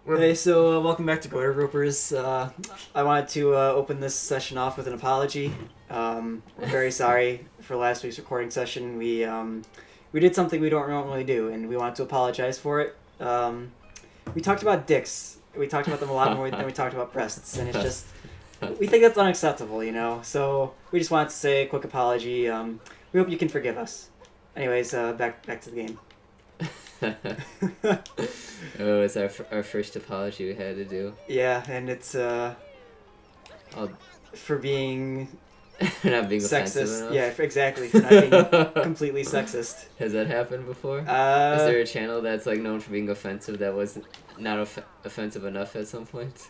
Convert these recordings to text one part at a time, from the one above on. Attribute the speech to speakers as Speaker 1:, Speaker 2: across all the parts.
Speaker 1: Okay, so welcome back to Goiter Ropers. I wanted to open this session off with an apology. We're very sorry for last week's recording session. We did something we don't normally do, and we wanted to apologize for it. We talked about dicks. We talked about them a lot more than we talked about breasts, and it's just we think that's unacceptable, you know. So we just wanted to say a quick apology. We hope you can forgive us. Anyways, back to the game.
Speaker 2: Oh, it's our first apology we had to do.
Speaker 1: Yeah, and it's for being
Speaker 2: not being
Speaker 1: sexist.
Speaker 2: offensive enough.
Speaker 1: Yeah, exactly. For not being completely sexist.
Speaker 2: Has that happened before? Is
Speaker 1: Uh,
Speaker 2: there a channel that's like known for being offensive that was not offensive enough at some point?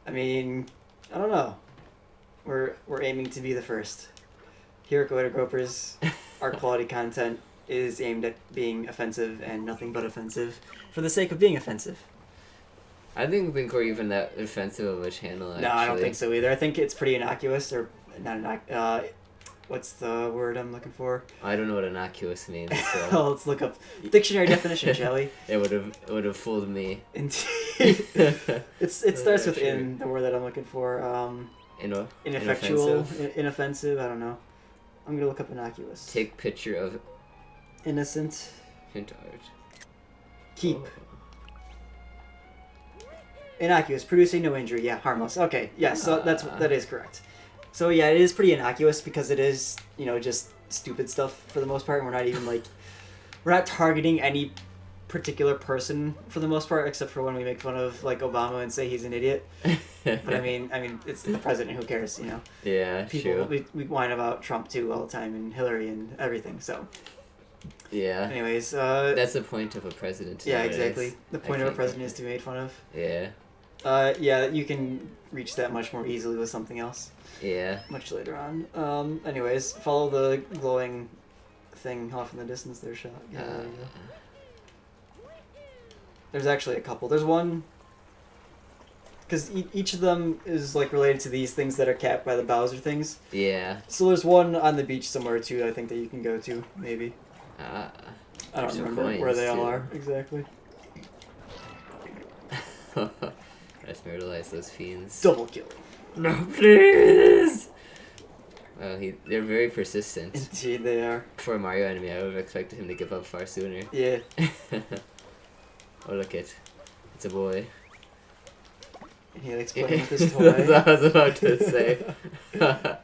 Speaker 1: I mean, I don't know. We're aiming to be the first. Here at Goiter Gropers, our quality content is aimed at being offensive and nothing but offensive for the sake of being offensive.
Speaker 2: I didn't think we're even that offensive of a channel, actually.
Speaker 1: No, I don't think so either. I think it's pretty innocuous, or not what's the word I'm looking for?
Speaker 2: I don't know what innocuous means, so
Speaker 1: Oh, let's look up dictionary definition, shall we?
Speaker 2: it would have fooled me.
Speaker 1: Indeed. It starts with
Speaker 2: Sure.
Speaker 1: in, the word that I'm looking for.
Speaker 2: Ineffectual.
Speaker 1: Inoffensive, I don't know. I'm gonna look up innocuous.
Speaker 2: Take picture of
Speaker 1: Innocent.
Speaker 2: hint art.
Speaker 1: Keep. Innocuous, producing no injury. Yeah, harmless. Okay, yes, so that is correct. So yeah, it is pretty innocuous because it is, just stupid stuff for the most part. And we're not targeting any particular person for the most part, except for when we make fun of like Obama and say he's an idiot. But I mean, it's the president. Who cares, you know?
Speaker 2: Yeah,
Speaker 1: People,
Speaker 2: true.
Speaker 1: we whine about Trump too all the time, and Hillary and everything. So,
Speaker 2: Yeah.
Speaker 1: anyways,
Speaker 2: That's the point of a president.
Speaker 1: yeah,
Speaker 2: nowadays.
Speaker 1: exactly. The point of a president is to be made fun of.
Speaker 2: Yeah.
Speaker 1: Yeah, you can reach that much more easily with something else
Speaker 2: Yeah.
Speaker 1: much later on. Anyways, follow the glowing thing off in the distance there, shot. Yeah, there you go. There's actually a couple. There's one, because each of them is like related to these things that are capped by the Bowser things.
Speaker 2: Yeah.
Speaker 1: So there's one on the beach somewhere too, I think, that you can go to, maybe.
Speaker 2: Ah.
Speaker 1: I don't
Speaker 2: There's some
Speaker 1: remember where
Speaker 2: coins,
Speaker 1: they all
Speaker 2: too.
Speaker 1: are exactly.
Speaker 2: Let's myrtleize those fiends.
Speaker 1: Double kill.
Speaker 2: No, please! Well, they're very persistent.
Speaker 1: Indeed they are.
Speaker 2: For a Mario enemy, I would have expected him to give up far sooner.
Speaker 1: Yeah.
Speaker 2: Oh, look it. It's a boy.
Speaker 1: And he likes playing with his
Speaker 2: That's what
Speaker 1: toy.
Speaker 2: I was about to say.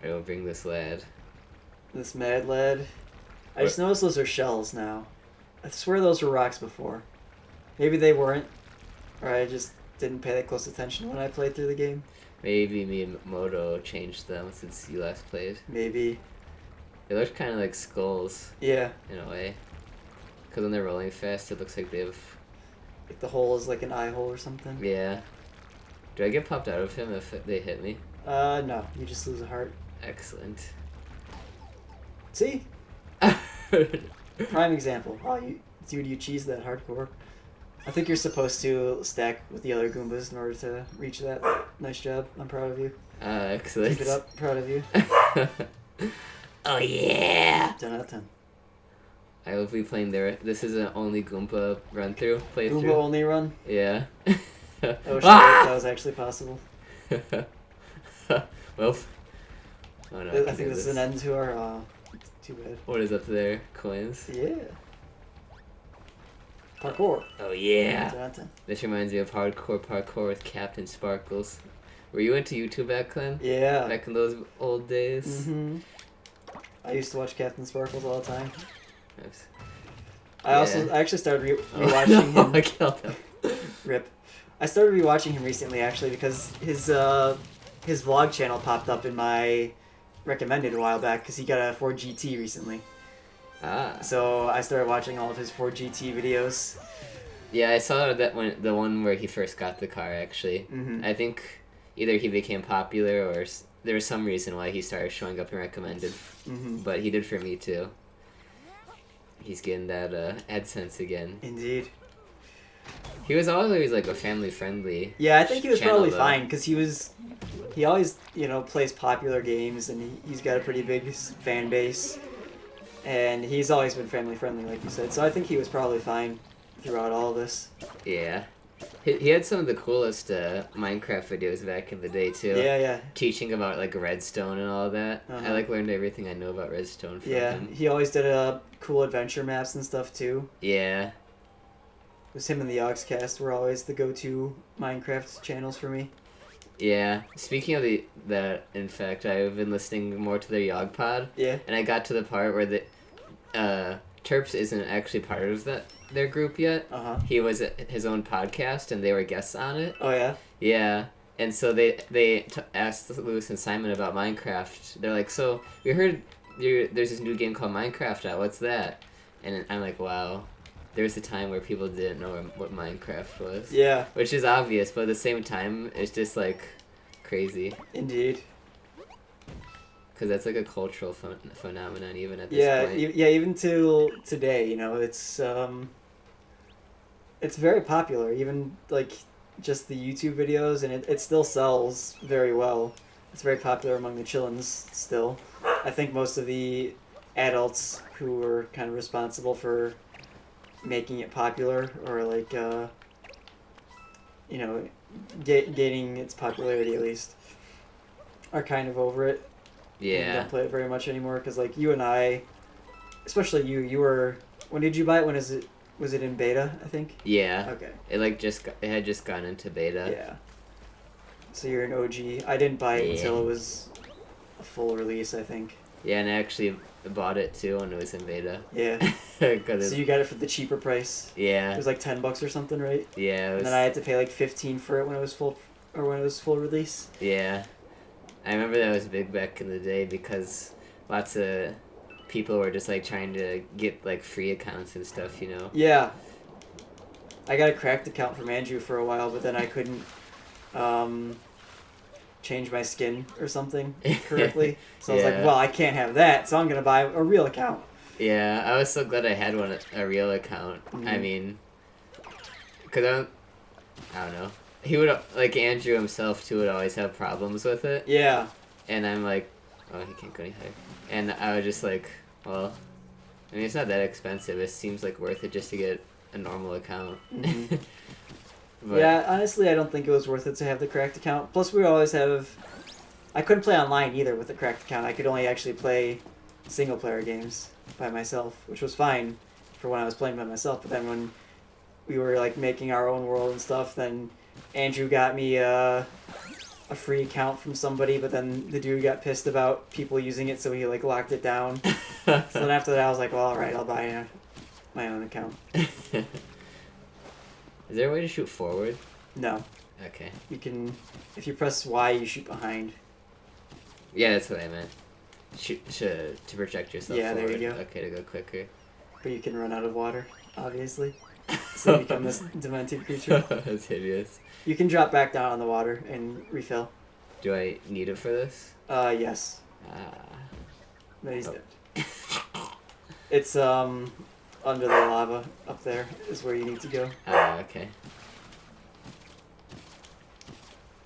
Speaker 2: I will bring this lad.
Speaker 1: This mad lad. I just noticed those are shells now. I swear those were rocks before. Maybe they weren't. Or I just didn't pay that close attention when I played through the game.
Speaker 2: Maybe Miyamoto changed them since you last played.
Speaker 1: Maybe.
Speaker 2: They look kind of like skulls,
Speaker 1: Yeah.
Speaker 2: in a way. Because when they're rolling fast, it looks like they have...
Speaker 1: Like the hole is like an eye hole or something.
Speaker 2: Yeah. Do I get popped out of him if they hit me?
Speaker 1: No. You just lose a heart.
Speaker 2: Excellent.
Speaker 1: See? Prime example. Oh, dude, you cheese that hardcore. I think you're supposed to stack with the other Goombas in order to reach that. Nice job. I'm proud of you.
Speaker 2: Excellent.
Speaker 1: Keep it up. Proud of you.
Speaker 2: Oh yeah!
Speaker 1: 10 out of 10.
Speaker 2: I will be playing there. This is an only Goomba playthrough.
Speaker 1: Goomba only run?
Speaker 2: Yeah.
Speaker 1: I wish that was actually possible.
Speaker 2: Well. Oh no.
Speaker 1: I think this is an end to our. Too bad.
Speaker 2: What is up there? Coins?
Speaker 1: Yeah. Parkour.
Speaker 2: Oh yeah!
Speaker 1: 10 out of 10.
Speaker 2: This reminds me of hardcore parkour with Captain Sparkles. Were you into YouTube back then?
Speaker 1: Yeah.
Speaker 2: Back in those old days?
Speaker 1: Mm-hmm. I used to watch Captain Sparkles all the time.
Speaker 2: Nice.
Speaker 1: I actually started rewatching
Speaker 2: no,
Speaker 1: him.
Speaker 2: I killed him.
Speaker 1: Rip. I started rewatching him recently actually because his vlog channel popped up in my recommended a while back because he got a 4GT recently.
Speaker 2: Ah.
Speaker 1: So I started watching all of his 4GT videos.
Speaker 2: Yeah, I saw that the one where he first got the car, actually.
Speaker 1: Mm-hmm.
Speaker 2: I think either he became popular or there was some reason why he started showing up in recommended.
Speaker 1: Mm-hmm.
Speaker 2: But he did for me, too. He's getting that AdSense again.
Speaker 1: Indeed.
Speaker 2: He was always like a family-friendly.
Speaker 1: Yeah, I think he was
Speaker 2: channel,
Speaker 1: probably
Speaker 2: though.
Speaker 1: fine because he always plays popular games and he's got a pretty big fan base. and he's always been family friendly, like you said. So I think he was probably fine throughout all of this.
Speaker 2: Yeah. He had some of the coolest Minecraft videos back in the day too.
Speaker 1: Yeah, yeah.
Speaker 2: Teaching about like redstone and all that. I
Speaker 1: Uh-huh.
Speaker 2: like learned everything I know about redstone from
Speaker 1: Yeah,
Speaker 2: him.
Speaker 1: he always did cool adventure maps and stuff too.
Speaker 2: Yeah.
Speaker 1: It was him and the Oxcast were always the go-to Minecraft channels for me.
Speaker 2: Yeah. Speaking of that, in fact, I've been listening more to their Yog Pod,
Speaker 1: Yeah.
Speaker 2: and I got to the part where the Terps isn't actually part of their group yet.
Speaker 1: Uh-huh.
Speaker 2: He was at his own podcast, and they were guests on it.
Speaker 1: Oh yeah.
Speaker 2: Yeah, and so they asked Lewis and Simon about Minecraft. They're like, "So we heard there's this new game called Minecraft out. What's that?" And I'm like, "Wow, there was a time where people didn't know what Minecraft was."
Speaker 1: Yeah.
Speaker 2: Which is obvious, but at the same time, it's just like crazy
Speaker 1: Indeed.
Speaker 2: because that's like a cultural phenomenon even at this
Speaker 1: Yeah.
Speaker 2: point.
Speaker 1: Even till today, it's very popular. Even like just the YouTube videos, and it still sells very well. It's very popular among the chillins still. I think most of the adults who were kind of responsible for making it popular, or like gaining its popularity at least, are kind of over it. And
Speaker 2: Yeah.
Speaker 1: don't play it very much anymore because like you and I, especially you were. When did you buy it? When is it? Was it in beta? I think.
Speaker 2: Yeah.
Speaker 1: Okay.
Speaker 2: It had just gone into beta.
Speaker 1: Yeah. So you're an OG. I didn't buy it
Speaker 2: Yeah.
Speaker 1: until it was a full release, I think.
Speaker 2: Yeah, and I actually bought it too when it was in beta.
Speaker 1: Yeah.
Speaker 2: 'Cause
Speaker 1: So you got it for the cheaper price. It
Speaker 2: yeah.
Speaker 1: was like $10 or something, right?
Speaker 2: Yeah. It was,
Speaker 1: And then I had to pay like 15 for it when it was full release.
Speaker 2: yeah. I remember that was big back in the day because lots of people were just like trying to get like free accounts and stuff, you know.
Speaker 1: Yeah. I got a cracked account from Andrew for a while, but then I couldn't change my skin or something correctly. So I was like,
Speaker 2: Yeah.
Speaker 1: well, I can't have that, so I'm going to buy a real account.
Speaker 2: Yeah, I was so glad I had a real account. I
Speaker 1: Mhm.
Speaker 2: mean, cause I don't know. He would like Andrew himself too would always have problems with it,
Speaker 1: Yeah.
Speaker 2: and I'm like, oh, he can't go any higher. And I was just like, well, I mean, it's not that expensive. It seems like worth it just to get a normal account.
Speaker 1: Mhm.
Speaker 2: But,
Speaker 1: Yeah, honestly, I don't think it was worth it to have the cracked account. Plus, we always have. I couldn't play online either with the cracked account. I could only actually play single player games by myself, which was fine for when I was playing by myself. But then when we were like making our own world and stuff, then Andrew got me a free account from somebody. But then the dude got pissed about people using it, so he like locked it down. So then after that, I was like, well, all right, I'll buy my own account.
Speaker 2: Is there a way to shoot forward?
Speaker 1: No,
Speaker 2: Okay.
Speaker 1: you can. If you press Y, you shoot behind.
Speaker 2: Yeah, that's what I meant. To project yourself
Speaker 1: Yeah, there
Speaker 2: forward.
Speaker 1: you go.
Speaker 2: Okay, to go quicker.
Speaker 1: But you can run out of water, obviously. So you become this demented creature.
Speaker 2: That's hideous.
Speaker 1: You can drop back down on the water and refill.
Speaker 2: Do I need it for this?
Speaker 1: Yes.
Speaker 2: Ah.
Speaker 1: No, he's
Speaker 2: Oh.
Speaker 1: dead. It's under the lava up there is where you need to go.
Speaker 2: Okay.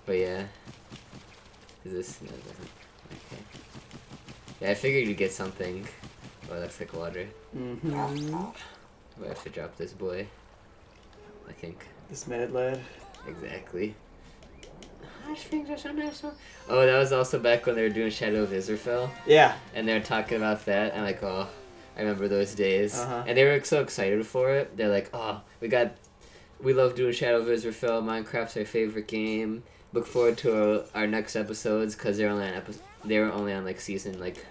Speaker 2: But yeah. Is this... No, it doesn't. Okay. Yeah, I figured you'd get something. Oh, that's like water.
Speaker 1: Mm-hmm.
Speaker 2: I have to drop this boy. I think.
Speaker 1: This mad lad.
Speaker 2: Exactly. Oh, that was also back when they were doing Shadow of Israfel.
Speaker 1: Yeah.
Speaker 2: And they were talking about that. I'm like, oh, I remember those days.
Speaker 1: Uh-huh.
Speaker 2: And they were so excited for it. They're like, oh, we love doing Shadow of Israfel. Minecraft's our favorite game. Look forward to our next episodes because they were only on like season like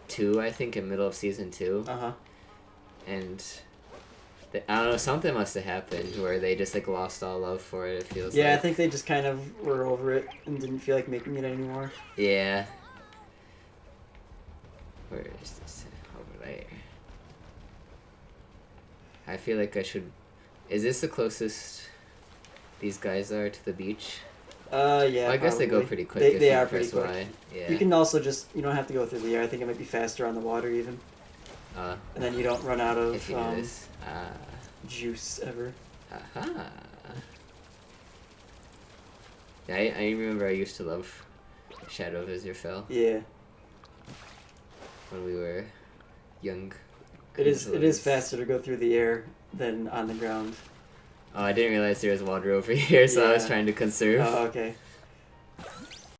Speaker 2: 2, I think, in middle of season 2.
Speaker 1: Uh-huh.
Speaker 2: And I don't know, something must have happened where they just like lost all love for it. It feels
Speaker 1: Yeah,
Speaker 2: like.
Speaker 1: I think they just kind of were over it and didn't feel like making it anymore.
Speaker 2: Yeah. Where is this? Over there. I feel like I should. Is this the closest these guys are to the beach?
Speaker 1: Yeah.
Speaker 2: Well, I guess they go
Speaker 1: probably.
Speaker 2: pretty quick.
Speaker 1: They
Speaker 2: if
Speaker 1: are
Speaker 2: you
Speaker 1: pretty
Speaker 2: press
Speaker 1: quick.
Speaker 2: Y. Yeah.
Speaker 1: You can also you don't have to go through the air. I think it might be faster on the water even. And then you don't run out
Speaker 2: If
Speaker 1: of
Speaker 2: you do this.
Speaker 1: juice ever.
Speaker 2: Aha. Yeah, I remember I used to love Shadow of Israfel
Speaker 1: Yeah.
Speaker 2: when we were young.
Speaker 1: It is
Speaker 2: creatures.
Speaker 1: faster to go through the air than on the ground.
Speaker 2: Oh, I didn't realize there was water over here, so I was
Speaker 1: Yeah.
Speaker 2: trying to conserve.
Speaker 1: Oh, okay.